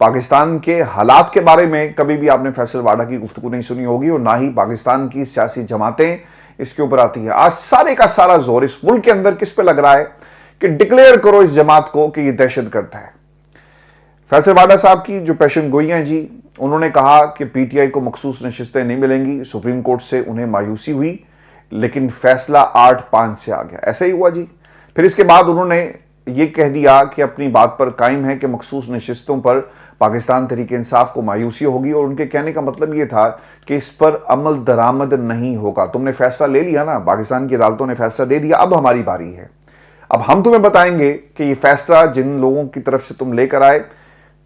پاکستان کے حالات کے بارے میں کبھی بھی آپ نے فیصل واڈا کی گفتگو نہیں سنی ہوگی، اور نہ ہی پاکستان کی سیاسی جماعتیں اس کے اوپر آتی ہیں۔ آج سارے کا سارا زور اس ملک کے اندر کس پہ لگ رہا ہے کہ ڈکلیئر کرو اس جماعت کو کہ یہ دہشت گرد ہے۔ فیصل واڈا صاحب کی جو پیشن گوئی ہیں جی، انہوں نے کہا کہ پی ٹی آئی کو مخصوص نشستیں نہیں ملیں گی، سپریم کورٹ سے انہیں مایوسی ہوئی لیکن فیصلہ 8-5 سے آ گیا۔ ایسا ہی ہوا جی۔ پھر اس کے بعد انہوں نے یہ کہہ دیا کہ اپنی بات پر قائم ہے کہ مخصوص نشستوں پر پاکستان تحریک انصاف کو مایوسی ہوگی، اور ان کے کہنے کا مطلب یہ تھا کہ اس پر عمل درآمد نہیں ہوگا۔ تم نے فیصلہ لے لیا نا، پاکستان کی عدالتوں نے فیصلہ دے دیا، اب ہماری باری ہے۔ اب ہم تمہیں بتائیں گے کہ یہ فیصلہ جن لوگوں کی طرف سے تم لے کر آئے،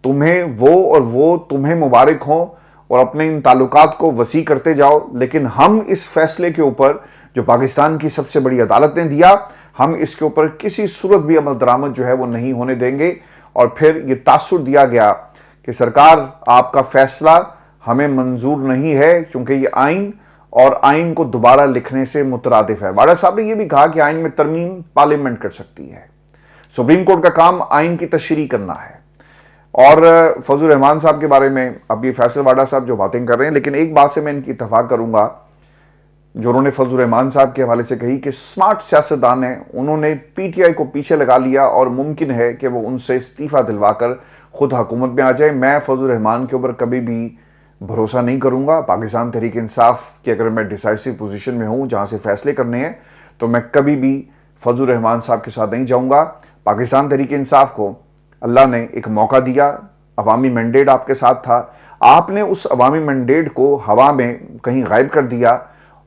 تمہیں وہ تمہیں مبارک ہوں، اور اپنے ان تعلقات کو وسیع کرتے جاؤ، لیکن ہم اس فیصلے کے اوپر جو پاکستان کی سب سے بڑی عدالت نے دیا، ہم اس کے اوپر کسی صورت بھی عمل درآمد جو ہے وہ نہیں ہونے دیں گے۔ اور پھر یہ تاثر دیا گیا کہ سرکار آپ کا فیصلہ ہمیں منظور نہیں ہے، کیونکہ یہ آئین اور آئین کو دوبارہ لکھنے سے مترادف ہے۔ واڈا صاحب نے یہ بھی کہا کہ آئین میں ترمیم پارلیمنٹ کر سکتی ہے، سپریم کورٹ کا کام آئین کی تشریح کرنا ہے۔ اور فضل الرحمان صاحب کے بارے میں اب یہ فیصل واڈا صاحب جو باتیں کر رہے ہیں، لیکن ایک بات سے میں ان کی اتفاق کروں گا جو انہوں نے فضل الرحمان صاحب کے حوالے سے کہی کہ سمارٹ سیاستدان ہیں، انہوں نے پی ٹی آئی کو پیچھے لگا لیا اور ممکن ہے کہ وہ ان سے استعفیٰ دلوا کر خود حکومت میں آ جائے۔ میں فضل الرحمان کے اوپر کبھی بھی بھروسہ نہیں کروں گا۔ پاکستان تحریک انصاف کی اگر میں ڈیسائسو پوزیشن میں ہوں جہاں سے فیصلے کرنے ہیں، تو میں کبھی بھی فضل الرحمان صاحب کے ساتھ نہیں جاؤں گا۔ پاکستان تحریک انصاف کو اللہ نے ایک موقع دیا، عوامی مینڈیٹ آپ کے ساتھ تھا، آپ نے اس عوامی مینڈیٹ کو ہوا میں کہیں غائب کر دیا،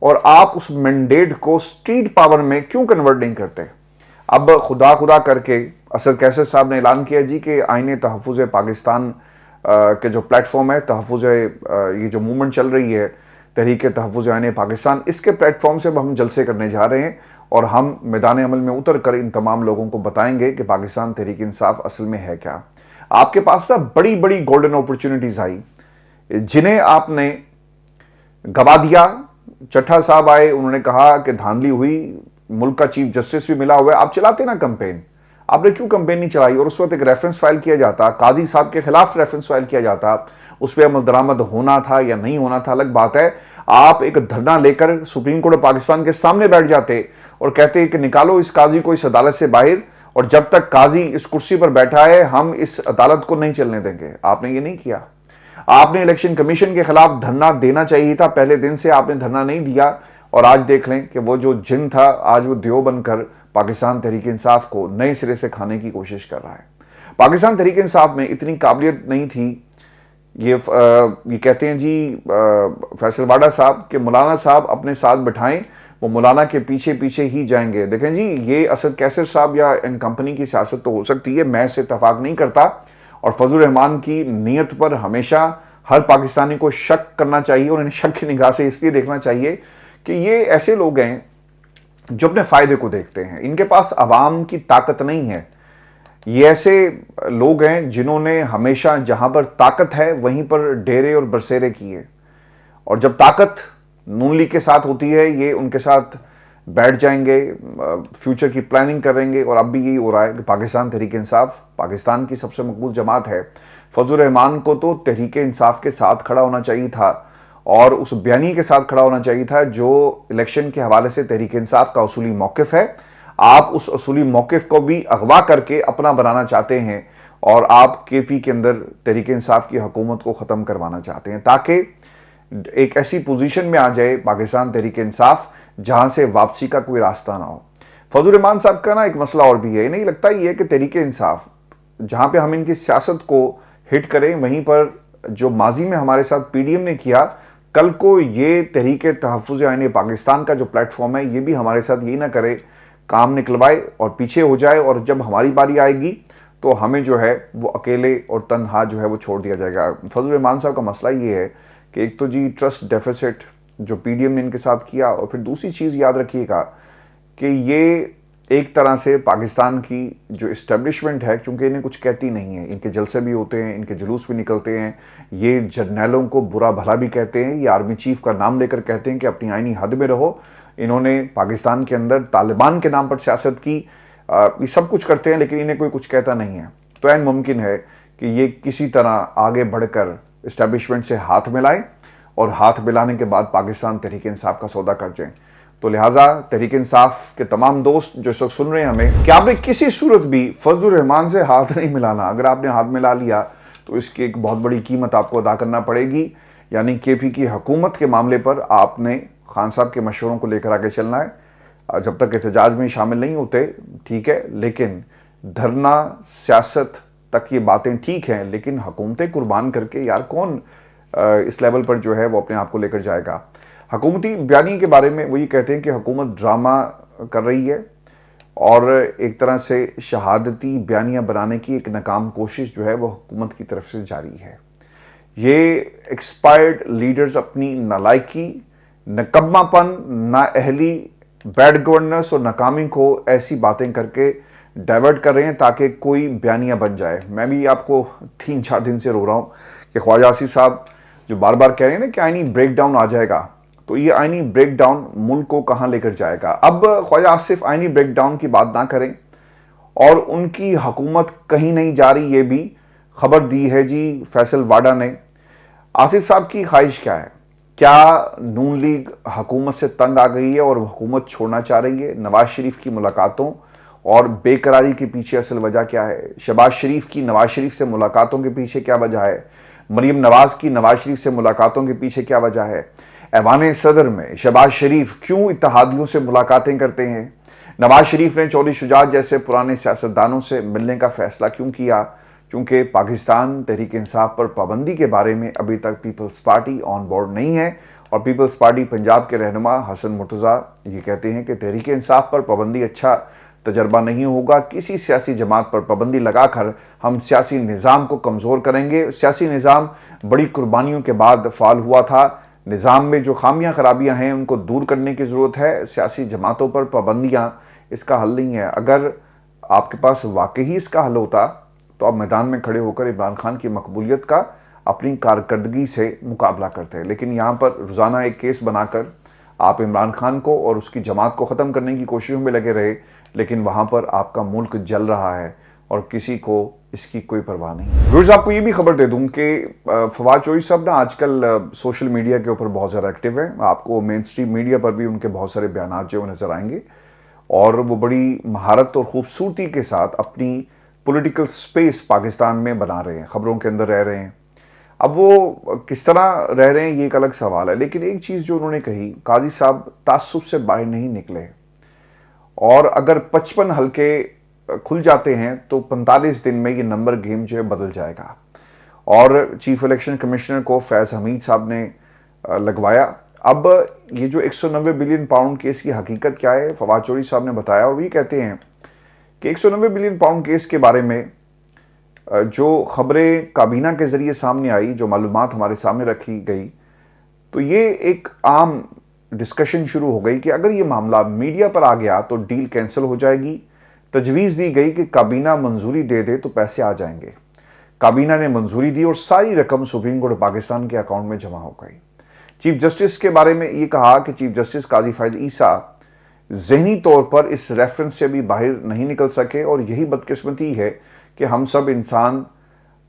اور آپ اس مینڈیٹ کو سٹریٹ پاور میں کیوں کنورٹ نہیں کرتے؟ اب خدا کر کے اسد کیسر صاحب نے اعلان کیا جی کہ آئین تحفظ پاکستان کے جو پلیٹ فارم ہے، تحفظ یہ جو موومنٹ چل رہی ہے تحریک تحفظ آئین پاکستان، اس کے پلیٹ فارم سے ہم جلسے کرنے جا رہے ہیں، اور ہم میدان عمل میں اتر کر ان تمام لوگوں کو بتائیں گے کہ پاکستان تحریک انصاف اصل میں ہے کیا۔ آپ کے پاس نا بڑی بڑی گولڈن اپرچونٹیز آئی جنہیں آپ نے گوا دیا۔ چٹھا صاحب آئے، انہوں نے کہا کہ دھاندلی ہوئی، ملک کا چیف جسٹس بھی ملا ہوا ہے، آپ چلاتے نا کمپین، آپ نے کیوں کمپین نہیں چلائی؟ اور اس وقت ایک ریفرنس فائل کیا جاتا، قاضی صاحب کے خلاف ریفرنس فائل کیا جاتا، اس پہ عمل درآمد ہونا تھا یا نہیں ہونا تھا الگ بات ہے۔ آپ ایک دھرنا لے کر سپریم کورٹ پاکستان کے سامنے بیٹھ جاتے اور کہتے کہ نکالو اس قاضی کو اس عدالت سے باہر، اور جب تک قاضی اس کرسی پر بیٹھا ہے ہم اس عدالت کو نہیں چلنے دیں گے۔ آپ نے یہ نہیں کیا۔ آپ نے الیکشن کمیشن کے خلاف دھرنا دینا چاہیے تھا، پہلے دن سے آپ نے دھرنا نہیں دیا، اور آج دیکھ لیں کہ وہ جو جن تھا آج وہ دیو بن کر پاکستان تحریک انصاف کو نئے سرے سے کھانے کی کوشش کر رہا ہے۔ پاکستان تحریک انصاف میں اتنی قابلیت نہیں تھی، یہ کہتے ہیں جی فیصل واڈا صاحب کہ مولانا صاحب اپنے ساتھ بٹھائیں، وہ مولانا کے پیچھے پیچھے ہی جائیں گے۔ دیکھیں جی، یہ اسد کیسر صاحب یا ان کمپنی کی سیاست تو ہو سکتی ہے، میں اس سے اتفاق نہیں کرتا، اور فضل الرحمان کی نیت پر ہمیشہ ہر پاکستانی کو شک کرنا چاہیے، اور انہیں شک کی نگاہ سے اس لیے دیکھنا چاہیے کہ یہ ایسے لوگ ہیں جو اپنے فائدے کو دیکھتے ہیں، ان کے پاس عوام کی طاقت نہیں ہے۔ یہ ایسے لوگ ہیں جنہوں نے ہمیشہ جہاں پر طاقت ہے وہیں پر ڈیرے اور برسیرے کیے، اور جب طاقت نون لیگ کے ساتھ ہوتی ہے یہ ان کے ساتھ بیٹھ جائیں گے، فیوچر کی پلاننگ کریں گے، اور اب بھی یہی ہو رہا ہے کہ پاکستان تحریک انصاف پاکستان کی سب سے مقبول جماعت ہے۔ فضل الرحمان کو تو تحریک انصاف کے ساتھ کھڑا ہونا چاہیے تھا، اور اس بیانی کے ساتھ کھڑا ہونا چاہیے تھا جو الیکشن کے حوالے سے تحریک انصاف کا اصولی موقف ہے۔ آپ اس اصولی موقف کو بھی اغوا کر کے اپنا بنانا چاہتے ہیں، اور آپ کے پی کے اندر تحریک انصاف کی حکومت کو ختم کروانا چاہتے ہیں، تاکہ ایک ایسی پوزیشن میں آ جائے پاکستان تحریک انصاف جہاں سے واپسی کا کوئی راستہ نہ ہو۔ فضل الرحمان صاحب کا نا ایک مسئلہ اور بھی ہے، نہیں لگتا یہ کہ تحریک انصاف جہاں پہ ہم ان کی سیاست کو ہٹ کریں، وہیں پر جو ماضی میں ہمارے ساتھ پی ڈی ایم نے کیا، کل کو یہ تحریک تحفظ آئین پاکستان کا جو پلیٹ فارم ہے یہ بھی ہمارے ساتھ یہی نہ کرے، کام نکلوائے اور پیچھے ہو جائے، اور جب ہماری باری آئے گی تو ہمیں جو ہے وہ اکیلے اور تنہا جو ہے وہ چھوڑ دیا جائے گا۔ فضل الرحمان صاحب کا مسئلہ یہ ہے کہ ایک تو جی ٹرسٹ ڈیفیسٹ جو پی ڈی ایم نے ان کے ساتھ کیا، اور پھر دوسری چیز یاد رکھیے گا کہ یہ ایک طرح سے پاکستان کی جو اسٹیبلشمنٹ ہے، چونکہ انہیں کچھ کہتی نہیں ہے، ان کے جلسے بھی ہوتے ہیں، ان کے جلوس بھی نکلتے ہیں، یہ جرنیلوں کو برا بھلا بھی کہتے ہیں، یہ آرمی چیف کا نام لے کر کہتے ہیں کہ اپنی آئینی حد میں رہو۔ انہوں نے پاکستان کے اندر طالبان کے نام پر سیاست کی، یہ سب کچھ کرتے ہیں لیکن انہیں کوئی کچھ کہتا نہیں ہے۔ تو عین ممکن ہے کہ یہ کسی طرح آگے بڑھ کر اسٹیبلشمنٹ سے ہاتھ ملائیں اور ہاتھ ملانے کے بعد پاکستان تحریک انصاف کا سودا کر جائیں۔ تو لہٰذا تحریک انصاف کے تمام دوست جو اس وقت سن رہے ہیں ہمیں، کہ آپ نے کسی صورت بھی فضل الرحمان سے ہاتھ نہیں ملانا۔ اگر آپ نے ہاتھ ملا لیا تو اس کی ایک بہت بڑی قیمت آپ کو ادا کرنا پڑے گی، یعنی کے پی کی حکومت کے معاملے پر آپ نے خان صاحب کے مشوروں کو لے کر آگے چلنا ہے۔ جب تک احتجاج میں شامل نہیں ہوتے ٹھیک ہے، لیکن دھرنا سیاست تک یہ باتیں ٹھیک ہیں، لیکن حکومتیں قربان کر کے یار کون اس لیول پر جو ہے وہ اپنے آپ کو لے کر جائے گا۔ حکومتی بیانی کے بارے میں وہ یہ کہتے ہیں کہ حکومت ڈرامہ کر رہی ہے اور ایک طرح سے شہادتی بیانیہ بنانے کی ایک ناکام کوشش جو ہے وہ حکومت کی طرف سے جاری ہے۔ یہ ایکسپائرڈ لیڈرز اپنی نالائکی، نکمہ پن، نااہلی، بیڈ گورننس اور ناکامی کو ایسی باتیں کر کے ڈائیورٹ کر رہے ہیں تاکہ کوئی بیانیہ بن جائے۔ میں بھی آپ کو 3-4 دن سے رو رہا ہوں کہ خواجہ آصف صاحب جو بار بار کہہ رہے ہیں نا کہ آئینی بریک ڈاؤن آ جائے گا، تو یہ آئینی بریک ڈاؤن ملک کو کہاں لے کر جائے گا۔ اب خواجہ آصف آئینی بریک ڈاؤن کی بات نہ کریں، اور ان کی حکومت کہیں نہیں جا رہی، یہ بھی خبر دی ہے جی فیصل واڈا نے۔ آصف صاحب کی خواہش کیا ہے؟ کیا نون لیگ حکومت سے تنگ آ گئی ہے اور وہ حکومت چھوڑنا چاہ رہی ہے؟ نواز شریف کی ملاقاتوں اور بے قراری کے پیچھے اصل وجہ کیا ہے؟ شہباز شریف کی نواز شریف سے ملاقاتوں کے پیچھے کیا وجہ ہے؟ مریم نواز کی نواز شریف سے ملاقاتوں کے پیچھے کیا وجہ ہے؟ ایوان صدر میں شہباز شریف کیوں اتحادیوں سے ملاقاتیں کرتے ہیں؟ نواز شریف نے چودھری شجاعت جیسے پرانے سیاستدانوں سے ملنے کا فیصلہ کیوں کیا؟ چونکہ پاکستان تحریک انصاف پر پابندی کے بارے میں ابھی تک پیپلز پارٹی آن بورڈ نہیں ہے، اور پیپلز پارٹی پنجاب کے رہنما حسن مرتضیٰ یہ کہتے ہیں کہ تحریک انصاف پر پابندی اچھا تجربہ نہیں ہوگا۔ کسی سیاسی جماعت پر پابندی لگا کر ہم سیاسی نظام کو کمزور کریں گے۔ سیاسی نظام بڑی قربانیوں کے بعد فعال ہوا تھا، نظام میں جو خامیاں خرابیاں ہیں ان کو دور کرنے کی ضرورت ہے۔ سیاسی جماعتوں پر پابندیاں اس کا حل نہیں ہے۔ اگر آپ کے پاس واقعی اس کا حل ہوتا تو آپ میدان میں کھڑے ہو کر عمران خان کی مقبولیت کا اپنی کارکردگی سے مقابلہ کرتے ہیں، لیکن یہاں پر روزانہ ایک کیس بنا کر آپ عمران خان کو اور اس کی جماعت کو ختم کرنے کی کوششوں میں لگے رہے، لیکن وہاں پر آپ کا ملک جل رہا ہے اور کسی کو اس کی کوئی پرواہ نہیں۔ ویورز، آپ کو یہ بھی خبر دے دوں کہ فواد چوہدری صاحب نا آج کل سوشل میڈیا کے اوپر بہت زیادہ ایکٹیو ہیں۔ آپ کو مین سٹریم میڈیا پر بھی ان کے بہت سارے بیانات جو نظر آئیں گے، اور وہ بڑی مہارت اور خوبصورتی کے ساتھ اپنی پولیٹیکل سپیس پاکستان میں بنا رہے ہیں، خبروں کے اندر رہ رہے ہیں۔ اب وہ کس طرح رہ رہے ہیں یہ ایک الگ سوال ہے، لیکن ایک چیز جو انہوں نے کہی، قاضی صاحب تعصب سے باہر نہیں نکلے، اور اگر 55 حلقے کھل جاتے ہیں تو 45 دن میں یہ نمبر گیم جو ہے بدل جائے گا۔ اور چیف الیکشن کمشنر کو فیض حمید صاحب نے لگوایا۔ اب یہ جو 190 بلین پاؤنڈ کیس کی حقیقت کیا ہے، فواد چوہدری صاحب نے بتایا، اور وہ یہ کہتے ہیں کہ 190 بلین پاؤنڈ کیس کے بارے میں جو خبریں کابینہ کے ذریعے سامنے آئی، جو معلومات ہمارے سامنے رکھی گئی، تو یہ ایک عام ڈسکشن شروع ہو گئی کہ اگر یہ معاملہ میڈیا پر آ گیا تو ڈیل کینسل ہو جائے گی۔ تجویز دی گئی کہ کابینہ منظوری دے دے تو پیسے آ جائیں گے۔ کابینہ نے منظوری دی اور ساری رقم سپریم کورٹ پاکستان کے اکاؤنٹ میں جمع ہو گئی۔ چیف جسٹس کے بارے میں یہ کہا کہ چیف جسٹس قاضی فائز عیسیٰ ذہنی طور پر اس ریفرنس سے بھی باہر نہیں نکل سکے، اور یہی بدقسمتی ہے کہ ہم سب انسان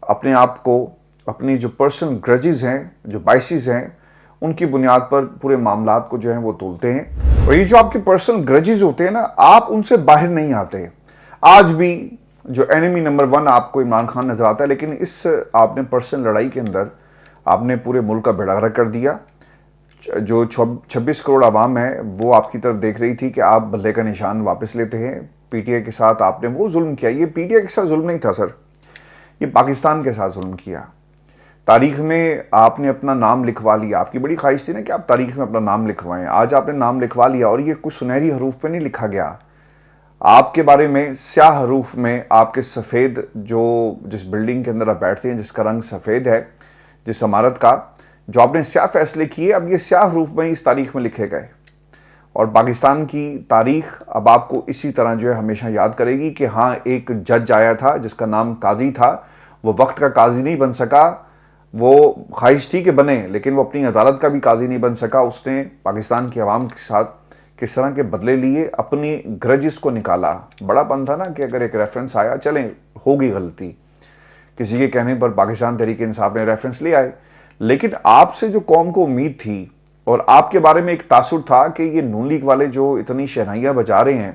اپنے آپ کو اپنی جو پرسنل گرجز ہیں، جو بائسز ہیں، ان کی بنیاد پر پورے معاملات کو جو ہیں وہ تولتے ہیں، اور یہ جو آپ کے پرسنل گرجز ہوتے ہیں نا، آپ ان سے باہر نہیں آتے۔ آج بھی جو اینیمی نمبر 1 آپ کو عمران خان نظر آتا ہے، لیکن اس آپ نے پرسنل لڑائی کے اندر آپ نے پورے ملک کا بیڑا غرق کر دیا۔ جو 26 کروڑ عوام ہے وہ آپ کی طرف دیکھ رہی تھی کہ آپ بلے کا نشان واپس لیتے ہیں۔ پی ٹی آئی کے ساتھ آپ نے وہ ظلم کیا۔ یہ پی ٹی آئی کے ساتھ ظلم نہیں تھا سر، یہ پاکستان کے ساتھ ظلم کیا۔ تاریخ میں آپ نے اپنا نام لکھوا لیا۔ آپ کی بڑی خواہش تھی نا کہ آپ تاریخ میں اپنا نام لکھوائیں۔ آج آپ نے نام لکھوا لیا، اور یہ کچھ سنہری حروف پہ نہیں لکھا گیا۔ آپ کے بارے میں سیاہ حروف میں آپ کے سفید، جو جس بلڈنگ کے اندر آپ بیٹھتے ہیں جس کا رنگ سفید ہے، جس عمارت کا، جو آپ نے سیاہ فیصلے کیے، اب یہ سیاہ حروف میں اس تاریخ میں لکھے گئے، اور پاکستان کی تاریخ اب آپ کو اسی طرح جو ہے ہمیشہ یاد کرے گی کہ ہاں ایک جج آیا تھا جس کا نام قاضی تھا، وہ وقت کا قاضی نہیں بن سکا، وہ خواہش تھی کہ بنے لیکن وہ اپنی عدالت کا بھی قاضی نہیں بن سکا۔ اس نے پاکستان کی عوام کے ساتھ کس طرح کے بدلے لیے، اپنی گرجز کو نکالا۔ بڑا پن تھا نا کہ اگر ایک ریفرنس آیا، چلیں ہوگی غلطی، کسی کے کہنے پر پاکستان تحریک انصاف نے ریفرنس لے آئے. لیکن آپ سے جو قوم کو امید تھی اور آپ کے بارے میں ایک تاثر تھا کہ یہ نون لیگ والے جو اتنی شہنائیاں بجا رہے ہیں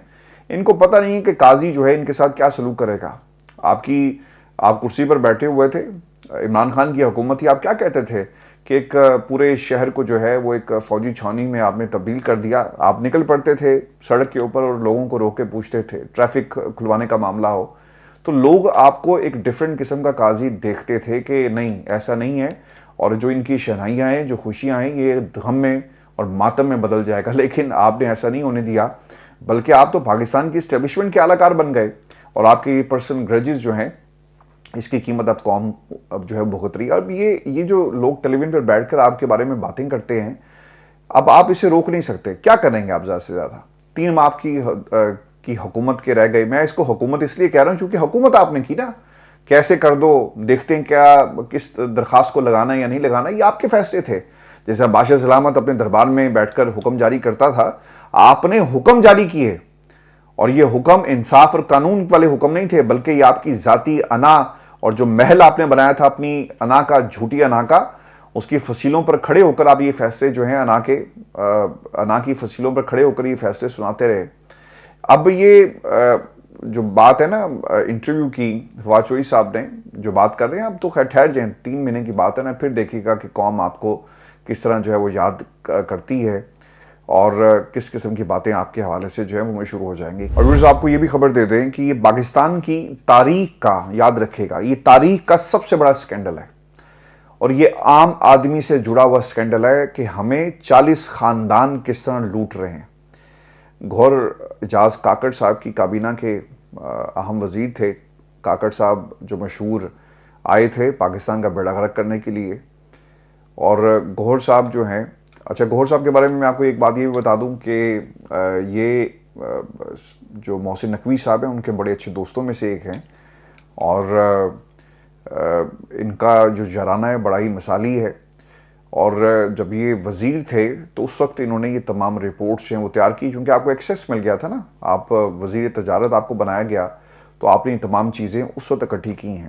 ان کو پتہ نہیں کہ قاضی جو ہے ان کے ساتھ کیا سلوک کرے گا. آپ کرسی پر بیٹھے ہوئے تھے, عمران خان کی حکومت تھی, آپ کیا کہتے تھے کہ ایک پورے شہر کو جو ہے وہ ایک فوجی چھاؤنی میں آپ نے تبدیل کر دیا. آپ نکل پڑتے تھے سڑک کے اوپر اور لوگوں کو روک کے پوچھتے تھے, ٹریفک کھلوانے کا معاملہ ہو تو لوگ آپ کو ایک ڈیفرنٹ قسم کا قاضی دیکھتے تھے کہ نہیں ایسا نہیں ہے, اور جو ان کی شہنائیاں ہیں, جو خوشیاں ہیں, یہ غم میں اور ماتم میں بدل جائے گا. لیکن آپ نے ایسا نہیں ہونے دیا, بلکہ آپ تو پاکستان کی اسٹیبلشمنٹ کے اعلی کار بن گئے, اور آپ کے یہ پرسنل گرجز جو ہیں اس کی قیمت اب قوم اب جو ہے بھگت رہی ہے. اب یہ جو لوگ ٹیلی ویژن پر بیٹھ کر آپ کے بارے میں باتیں کرتے ہیں, اب آپ اسے روک نہیں سکتے. کیا کریں گے آپ زیادہ سے زیادہ؟ 3 ماہ آپ کی حکومت کے رہ گئے. میں اس کو حکومت اس لیے کہہ رہا ہوں کیونکہ حکومت آپ نے کی نا, کیسے کر دو دیکھتے ہیں, کیا کس درخواست کو لگانا ہے یا نہیں لگانا, یہ آپ کے فیصلے تھے. جیسا بادشاہ سلامت اپنے دربار میں بیٹھ کر حکم جاری کرتا تھا, آپ نے حکم جاری کیے, اور یہ حکم انصاف اور قانون والے حکم نہیں تھے, بلکہ یہ آپ کی ذاتی انا اور جو محل آپ نے بنایا تھا اپنی انا کا, جھوٹی انا کا, اس کی فصیلوں پر کھڑے ہو کر آپ یہ فیصلے جو ہیں انا کی فصیلوں پر کھڑے ہو کر یہ فیصلے سناتے رہے. اب یہ جو بات ہے نا انٹرویو کی, فواد چوہدری صاحب نے جو بات کر رہے ہیں, اب تو خیر ٹھہر جائیں, 3 مہینے کی بات ہے نا, پھر دیکھیے گا کہ قوم آپ کو کس طرح جو ہے وہ یاد کرتی ہے اور کس قسم کی باتیں آپ کے حوالے سے جو ہے وہ شروع ہو جائیں گی. اور ویورز آپ کو یہ بھی خبر دے دیں کہ یہ پاکستان کی تاریخ کا, یاد رکھے گا, یہ تاریخ کا سب سے بڑا سکینڈل ہے, اور یہ عام آدمی سے جڑا ہوا سکینڈل ہے کہ ہمیں 40 خاندان کس طرح لوٹ رہے ہیں. گھور اعجاز کاکڑ صاحب کی کابینہ کے اہم وزیر تھے. کاکڑ صاحب جو مشہور آئے تھے پاکستان کا بیڑا غرق کرنے کے لیے, اور گھور صاحب جو ہیں, اچھا گھور صاحب کے بارے میں آپ کو ایک بات یہ بھی بتا دوں کہ یہ جو محسن نقوی صاحب ہیں ان کے بڑے اچھے دوستوں میں سے ایک ہیں, اور ان کا جو جرانہ ہے بڑا ہی مثالی ہے. اور جب یہ وزیر تھے تو اس وقت انہوں نے یہ تمام رپورٹس ہیں وہ تیار کی, کیونکہ آپ کو ایکسیس مل گیا تھا نا, آپ وزیر تجارت آپ کو بنایا گیا, تو آپ نے یہ تمام چیزیں اس وقت اکٹھی کی ہیں.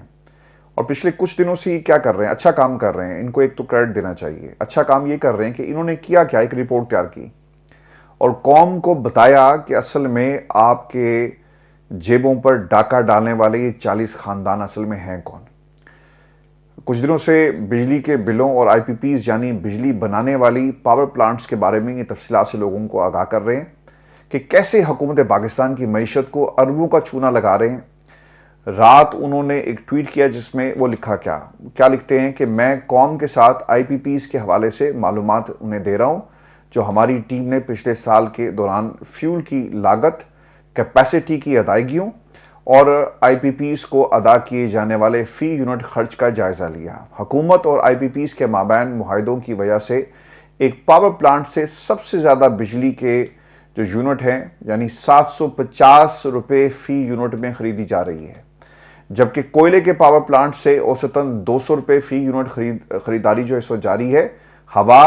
اور پچھلے کچھ دنوں سے یہ کیا کر رہے ہیں, اچھا کام کر رہے ہیں, ان کو ایک تو کریڈٹ دینا چاہیے. اچھا کام یہ کر رہے ہیں کہ انہوں نے کیا ایک رپورٹ تیار کی اور قوم کو بتایا کہ اصل میں آپ کے جیبوں پر ڈاکہ ڈالنے والے یہ 40 خاندان اصل میں ہیں کون. کچھ دنوں سے بجلی کے بلوں اور آئی پی پیز یعنی بجلی بنانے والی پاور پلانٹس کے بارے میں یہ تفصیلات سے لوگوں کو آگاہ کر رہے ہیں کہ کیسے حکومت پاکستان کی معیشت کو اربوں کا چونا لگا رہے ہیں. رات انہوں نے ایک ٹویٹ کیا جس میں وہ لکھا کیا لکھتے ہیں کہ میں قوم کے ساتھ آئی پی پیز کے حوالے سے معلومات انہیں دے رہا ہوں جو ہماری ٹیم نے پچھلے سال کے دوران فیول کی لاگت, کیپیسٹی کی ادائیگیوں اور آئی پی پیز کو ادا کیے جانے والے فی یونٹ خرچ کا جائزہ لیا. حکومت اور آئی پی پیز کے مابین معاہدوں کی وجہ سے ایک پاور پلانٹ سے سب سے زیادہ بجلی کے جو یونٹ ہیں یعنی 750 روپے فی یونٹ میں خریدی جا رہی ہے, جبکہ کوئلے کے پاور پلانٹ سے اوسطاً 200 روپے فی یونٹ خریداری جو اس وقت جاری ہے. ہوا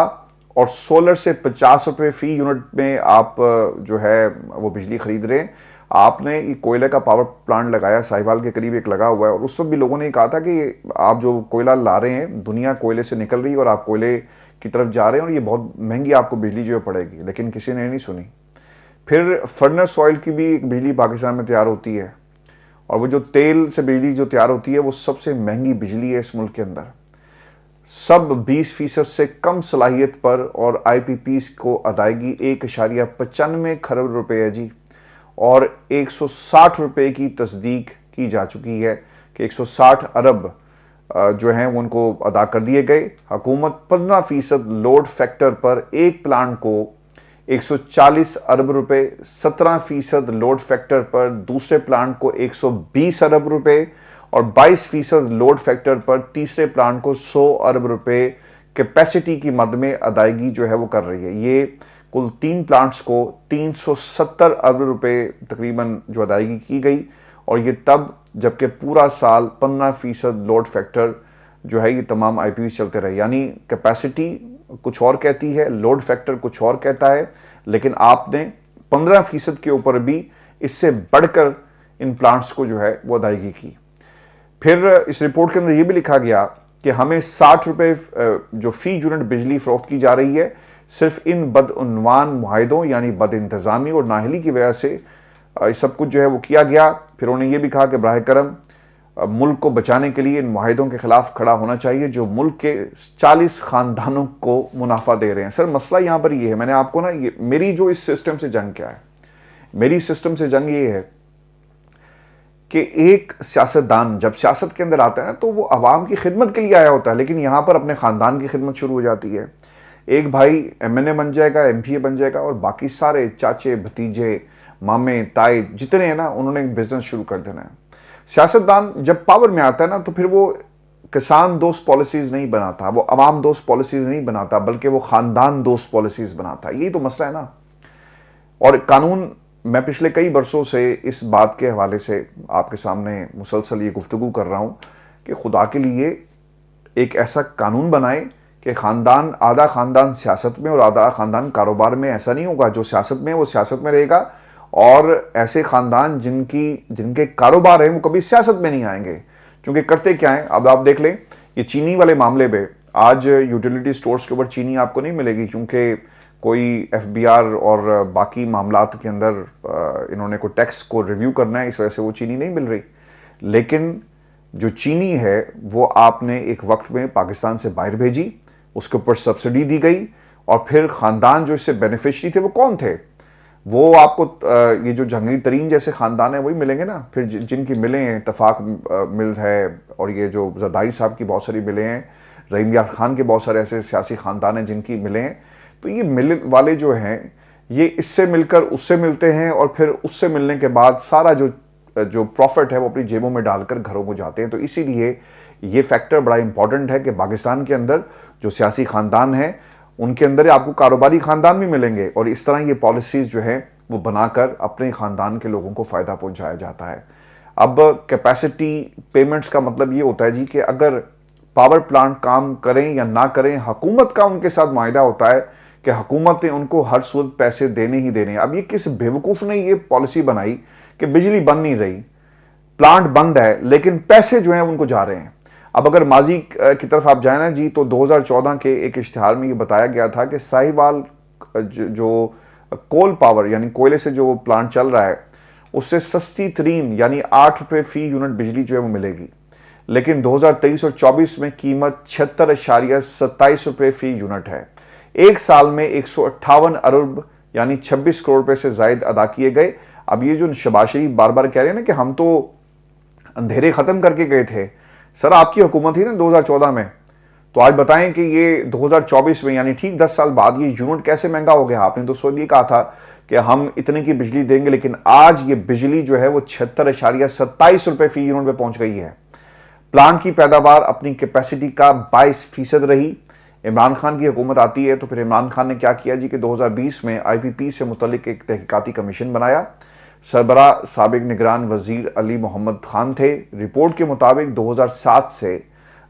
اور سولر سے 50 روپے فی یونٹ میں آپ جو ہے وہ بجلی خرید رہے ہیں. آپ نے یہ کوئلے کا پاور پلانٹ لگایا, ساہیوال کے قریب ایک لگا ہوا ہے, اور اس وقت بھی لوگوں نے کہا تھا کہ آپ جو کوئلہ لا رہے ہیں, دنیا کوئلے سے نکل رہی ہے اور آپ کوئلے کی طرف جا رہے ہیں اور یہ بہت مہنگی آپ کو بجلی جو پڑے گی, لیکن کسی نے نہیں سنی. پھر فرنس آئل کی بھی ایک بجلی پاکستان میں تیار ہوتی ہے, اور وہ جو تیل سے بجلی جو تیار ہوتی ہے وہ سب سے مہنگی بجلی ہے اس ملک کے اندر. سب 20% سے کم صلاحیت پر, اور آئی پی پیز کو ادائیگی 1.95 کھرب روپے ہے جی, اور 160 روپے کی تصدیق کی جا چکی ہے کہ 160 ارب جو ہیں وہ ان کو ادا کر دیے گئے. حکومت 15% لوڈ فیکٹر پر ایک پلانٹ کو 140 ارب روپے, 17% لوڈ فیکٹر پر دوسرے پلانٹ کو 120 ارب روپے, اور 22% لوڈ فیکٹر پر تیسرے پلانٹ کو 100 ارب روپے کیپیسٹی کی مد میں ادائیگی جو ہے وہ کر رہی ہے. یہ کل 3 پلانٹس کو 370 ارب روپے تقریباً جو ادائیگی کی گئی, اور یہ تب جبکہ پورا سال 15% لوڈ فیکٹر جو ہے یہ تمام آئی پی چلتے رہے. یعنی کیپیسٹی کچھ اور کہتی ہے, لوڈ فیکٹر کچھ اور کہتا ہے, لیکن آپ نے 15% کے اوپر بھی اس سے بڑھ کر ان پلانٹس کو جو ہے وہ ادائیگی کی. پھر اس رپورٹ کے اندر یہ بھی لکھا گیا کہ ہمیں 60 روپے جو فی یونٹ بجلی فروخت کی جا رہی ہے صرف ان بدعنوان معاہدوں یعنی بد انتظامی اور نااہلی کی وجہ سے سب کچھ جو ہے وہ کیا گیا۔ پھر انہوں نے یہ بھی کہا کہ براہ کرم ملک کو بچانے کے لیے ان معاہدوں کے خلاف کھڑا ہونا چاہیے جو ملک کے 40 خاندانوں کو منافع دے رہے ہیں۔ سر مسئلہ یہاں پر یہ ہے، میں نے آپ کو میری جو اس سسٹم سے جنگ کیا ہے، میری سسٹم سے جنگ یہ ہے کہ ایک سیاستدان جب سیاست کے اندر آتا ہے تو وہ عوام کی خدمت کے لیے آیا ہوتا ہے، لیکن یہاں پر اپنے خاندان کی خدمت شروع ہو جاتی ہے۔ ایک بھائی ایم این اے بن جائے گا، ایم پی اے بن جائے گا، اور باقی سارے چاچے بھتیجے مامے تائے جتنے ہیں نا انہوں نے ایک بزنس شروع کر دینا ہے۔ سیاستدان جب پاور میں آتا ہے نا تو پھر وہ کسان دوست پالیسیز نہیں بناتا، وہ عوام دوست پالیسیز نہیں بناتا، بلکہ وہ خاندان دوست پالیسیز بناتا ہے۔ یہی تو مسئلہ ہے نا۔ اور قانون، میں پچھلے کئی برسوں سے اس بات کے حوالے سے آپ کے سامنے مسلسل یہ گفتگو کر رہا ہوں کہ خدا کے لیے ایک ایسا قانون بنائے کہ خاندان، آدھا خاندان سیاست میں اور آدھا خاندان کاروبار میں۔ ایسا نہیں ہوگا، جو سیاست میں وہ سیاست میں رہے گا، اور ایسے خاندان جن کے کاروبار ہیں وہ کبھی سیاست میں نہیں آئیں گے۔ کیونکہ کرتے کیا ہیں، اب آپ دیکھ لیں یہ چینی والے معاملے پہ، آج یوٹیلیٹی سٹورز کے اوپر چینی آپ کو نہیں ملے گی کیونکہ کوئی ایف بی آر اور باقی معاملات کے اندر انہوں نے کوئی ٹیکس کو ریویو کرنا ہے، اس وجہ سے وہ چینی نہیں مل رہی۔ لیکن جو چینی ہے وہ آپ نے ایک وقت میں پاکستان سے باہر بھیجی، اس کے اوپر سبسڈی دی گئی، اور پھر خاندان جو اس سے بینیفیشری تھے وہ کون تھے؟ وہ آپ کو یہ جو جہانگیر ترین جیسے خاندان ہیں وہی ملیں گے نا۔ پھر جن کی ملیں ہیں، اتفاق مل ہے، اور یہ جو زرداری صاحب کی بہت ساری ملیں ہیں، رحیم یار خان کے بہت سارے ایسے سیاسی خاندان ہیں جن کی ملیں ہیں، تو یہ مل والے جو ہیں یہ اس سے مل کر اس سے ملتے ہیں، اور پھر اس سے ملنے کے بعد سارا جو پروفٹ ہے وہ اپنی جیبوں میں ڈال کر گھروں کو جاتے ہیں۔ تو اسی لیے یہ فیکٹر بڑا امپورٹنٹ ہے کہ پاکستان کے اندر جو سیاسی خاندان ہیں ان کے اندر آپ کو کاروباری خاندان بھی ملیں گے، اور اس طرح یہ پالیسیز جو ہیں وہ بنا کر اپنے خاندان کے لوگوں کو فائدہ پہنچایا جاتا ہے۔ اب کیپیسٹی پیمنٹس کا مطلب یہ ہوتا ہے جی کہ اگر پاور پلانٹ کام کریں یا نہ کریں، حکومت کا ان کے ساتھ معاہدہ ہوتا ہے کہ حکومت نے ان کو ہر صورت پیسے دینے ہی دینے۔ اب یہ کس بیوقوف نے یہ پالیسی بنائی کہ بجلی بند نہیں رہی، پلانٹ بند ہے، لیکن پیسے جو ہیں ان کو جا رہے ہیں۔ اب اگر ماضی کی طرف آپ جائیں نا جی، تو 2014 کے ایک اشتہار میں یہ بتایا گیا تھا کہ ساہیوال جو کول پاور یعنی کوئلے سے جو پلانٹ چل رہا ہے اس سے سستی ترین یعنی 8 روپے فی یونٹ بجلی جو ہے وہ ملے گی، لیکن 2023 اور 24 میں قیمت 76.27 روپے فی یونٹ ہے۔ ایک سال میں 158 ارب یعنی 26 کروڑ روپے سے زائد ادا کیے گئے۔ اب یہ جو شہباز شریف بار بار کہہ رہے ہیں نا کہ ہم تو اندھیرے ختم کر کے گئے تھے، سر آپ کی حکومت تھی نا 2014 میں، تو آج بتائیں کہ یہ 2024 میں یعنی ٹھیک 10 سال بعد یہ یونٹ کیسے مہنگا ہو گیا؟ آپ نے تو اس وقت یہ کہا تھا کہ ہم اتنے کی بجلی دیں گے، لیکن آج یہ بجلی جو ہے وہ 76.27 روپے فی یونٹ پہ پہنچ گئی ہے۔ پلانٹ کی پیداوار اپنی کیپیسٹی کا 22% رہی۔ عمران خان کی حکومت آتی ہے تو پھر عمران خان نے کیا کیا جی کہ 2020 میں آئی پی پی سے متعلق ایک تحقیقاتی کمیشن بنایا۔ سربراہ سابق نگران وزیر علی محمد خان تھے۔ رپورٹ کے مطابق 2007 سے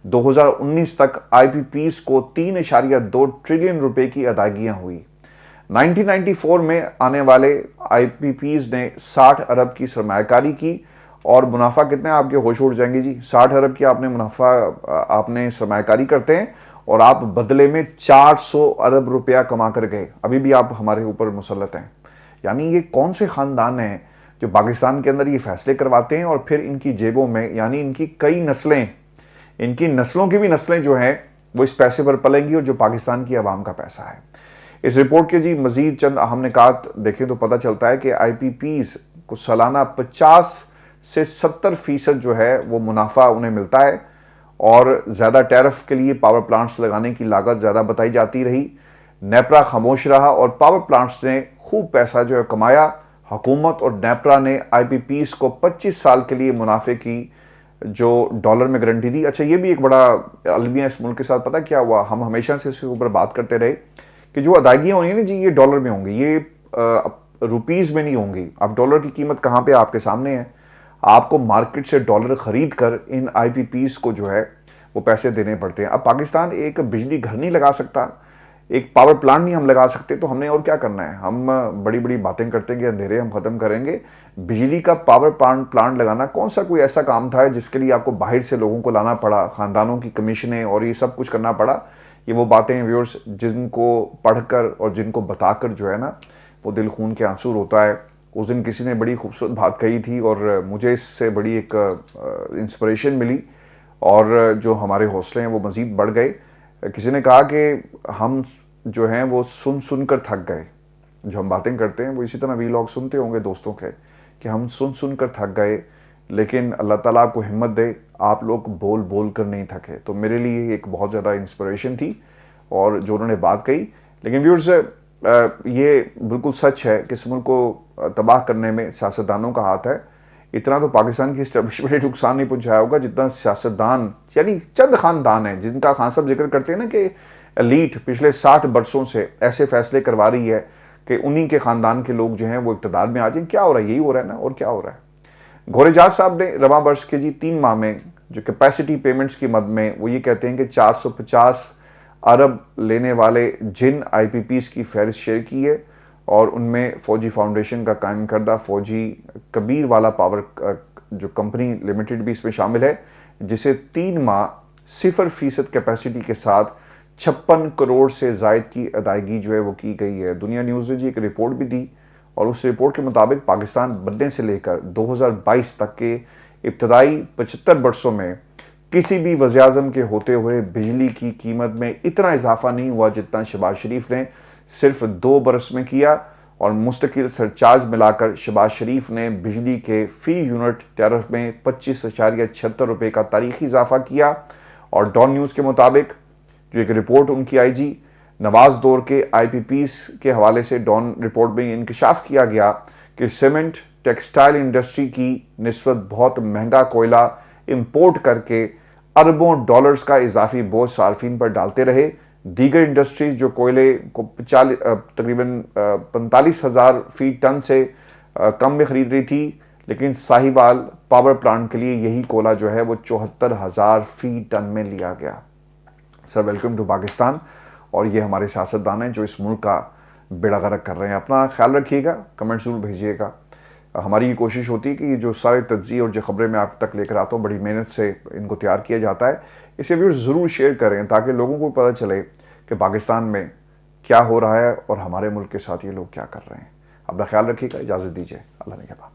2019 تک آئی پی پیز کو 3.2 ٹریلین روپے کی ادائیگیاں ہوئی۔ 1994 میں آنے والے آئی پی پیز نے 60 ارب کی سرمایہ کاری کی، اور منافع کتنے آپ کے ہوش اڑ جائیں گے جی، 60 ارب کی آپ نے منافع آپ نے سرمایہ کاری کرتے ہیں اور آپ بدلے میں 400 ارب روپیہ کما کر گئے، ابھی بھی آپ ہمارے اوپر مسلط ہیں۔ یعنی یہ کون سے خاندان ہیں جو پاکستان کے اندر یہ فیصلے کرواتے ہیں، اور پھر ان کی جیبوں میں یعنی ان کی کئی نسلیں، ان کی نسلوں کی بھی نسلیں جو ہیں وہ اس پیسے پر پلیں گی، اور جو پاکستان کی عوام کا پیسہ ہے۔ اس رپورٹ کے جی مزید چند اہم نکات دیکھیں تو پتہ چلتا ہے کہ آئی پی پیز کو سالانہ 50 سے 70% جو ہے وہ منافع انہیں ملتا ہے، اور زیادہ ٹیرف کے لیے پاور پلانٹس لگانے کی لاگت زیادہ بتائی جاتی رہی۔ نیپرا خاموش رہا اور پاور پلانٹس نے خوب پیسہ جو ہے کمایا۔ حکومت اور نیپرا نے آئی پی پیز کو 25 سال کے لیے منافع کی جو ڈالر میں گارنٹی دی۔ اچھا یہ بھی ایک بڑا المیہ اس ملک کے ساتھ پتہ کیا ہوا، ہم ہمیشہ سے اس کے اوپر بات کرتے رہے کہ جو ادائیگیاں ہونی ہیں نا جی یہ ڈالر میں ہوں گی، یہ روپیز میں نہیں ہوں گی۔ اب ڈالر کی قیمت کہاں پہ آپ کے سامنے ہے، آپ کو مارکیٹ سے ڈالر خرید کر ان آئی پی پیز کو جو ہے وہ پیسے دینے پڑتے ہیں۔ اب پاکستان ایک بجلی گھر نہیں لگا سکتا، ایک پاور پلانٹ نہیں ہم لگا سکتے تو ہم نے اور کیا کرنا ہے؟ ہم بڑی بڑی باتیں کرتے ہیں کہ اندھیرے ہم ختم کریں گے. بجلی کا پاور پلانٹ لگانا کون سا کوئی ایسا کام تھا جس کے لیے آپ کو باہر سے لوگوں کو لانا پڑا, خاندانوں کی کمیشنیں اور یہ سب کچھ کرنا پڑا؟ یہ وہ باتیں ہیں ویورز جن کو پڑھ کر اور جن کو بتا کر جو ہے نا وہ دل خون کے آنسو ہوتا ہے. اس دن کسی نے بڑی خوبصورت بات کہی تھی اور مجھے اس سے بڑی ایک انسپریشن ملی اور جو ہمارے حوصلے ہیں وہ مزید بڑھ گئے. کسی نے کہا کہ ہم جو ہیں وہ سن کر تھک گئے. جو ہم باتیں کرتے ہیں وہ اسی طرح ویلاگ سنتے ہوں گے دوستوں کے کہ ہم سن کر تھک گئے, لیکن اللہ تعالیٰ آپ کو ہمت دے, آپ لوگ بول کر نہیں تھکے. تو میرے لیے ایک بہت زیادہ انسپریشن تھی اور جو انہوں نے بات کہی. لیکن ویورز یہ بالکل سچ ہے کہ اس ملک کو تباہ کرنے میں سیاستدانوں کا ہاتھ ہے. اتنا تو پاکستان کی اسٹیبلشمنٹ نے نقصان نہیں پہنچایا ہوگا جتنا سیاستدان یعنی چند خاندان ہیں جن کا خان صاحب ذکر کرتے ہیں نا کہ ایلیٹ پچھلے 60 برسوں سے ایسے فیصلے کروا رہی ہے کہ انہی کے خاندان کے لوگ جو ہیں وہ اقتدار میں آ جائیں. کیا ہو رہا ہے؟ یہی ہو رہا ہے نا, اور کیا ہو رہا ہے؟ گھور اعجاز صاحب نے رواں برس کے 3 ماہ میں جو کیپیسٹی پیمنٹس کی مد میں وہ یہ کہتے ہیں کہ 450 ارب لینے والے جن آئی پی پیز کی فہرست شیئر کی ہے اور ان میں فوجی فاؤنڈیشن کا قائم کردہ فوجی کبیر والا پاور جو کمپنی لمیٹڈ بھی اس میں شامل ہے, جسے 3 ماہ 0% کیپیسٹی کے ساتھ 56 کروڑ سے زائد کی ادائیگی جو ہے وہ کی گئی ہے. دنیا نیوز نے ایک رپورٹ بھی دی اور اس رپورٹ کے مطابق پاکستان بننے سے لے کر 2022 تک کے ابتدائی 75 برسوں میں کسی بھی وزیر اعظم کے ہوتے ہوئے بجلی کی قیمت میں اتنا اضافہ نہیں ہوا جتنا شہباز شریف نے صرف 2 برس میں کیا. اور مستقل سرچارج ملا کر شہباز شریف نے بجلی کے فی یونٹ ٹیرف میں 25.76 روپے کا تاریخی اضافہ کیا. اور ڈان نیوز کے مطابق جو ایک رپورٹ ان کی آئی جی نواز دور کے آئی پی پیز کے حوالے سے ڈان رپورٹ میں انکشاف کیا گیا کہ سیمنٹ ٹیکسٹائل انڈسٹری کی نسبت بہت مہنگا کوئلہ امپورٹ کر کے اربوں ڈالرز کا اضافی بوجھ صارفین پر ڈالتے رہے. دیگر انڈسٹریز جو کوئلے کو تقریباً 45,000 فی ٹن سے کم میں خرید رہی تھی, لیکن ساہیوال پاور پلانٹ کے لیے یہی کوئلہ جو ہے وہ 74,000 فی ٹن میں لیا گیا. Sir welcome to Pakistan. اور یہ ہمارے سیاستدان ہیں جو اس ملک کا بیڑا غرق کر رہے ہیں. اپنا خیال رکھیے گا, کمنٹ ضرور بھیجیے گا. ہماری یہ کوشش ہوتی ہے کہ یہ جو سارے تجزیے اور جو خبریں میں آپ تک لے کر آتا ہوں بڑی محنت سے ان کو تیار کیا جاتا ہے. اسے ویڈیو ضرور شیئر کریں تاکہ لوگوں کو پتہ چلے کہ پاکستان میں کیا ہو رہا ہے اور ہمارے ملک کے ساتھ یہ لوگ کیا کر رہے ہیں. اپنا خیال رکھیے گا, اجازت دیجیے, اللہ نے کہا.